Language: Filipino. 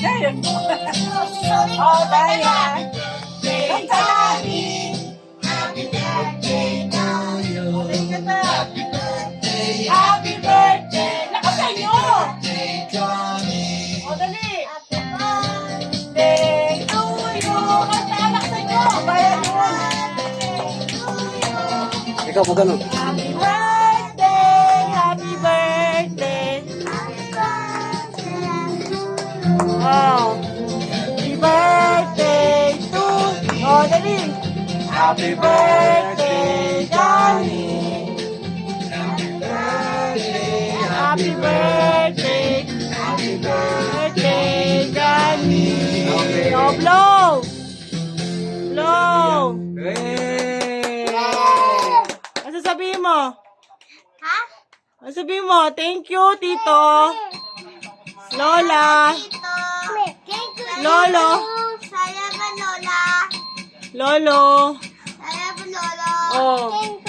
Dayan mo. Oh, Dayan. Kanta namin. Happy birthday to you. Happy birthday. Lakasan nyo. Johnny. O, dali. Birthday to you. Kanta, lakasan nyo. Bayan mo. Ikaw mo ganun. Happy birthday. Happy birthday. Oh. Happy birthday to you. O, dali. Happy birthday, Johnny. Happy birthday. Happy birthday, Johnny. Okay. So, blow. Blow. Hey! Ano sabihin mo? Ha? Ano sabihin mo? Thank you, Tito. Lola. Tito. Lolo. Saya ba, Lola? Lolo. Saya ba, Lolo? Oh. Thank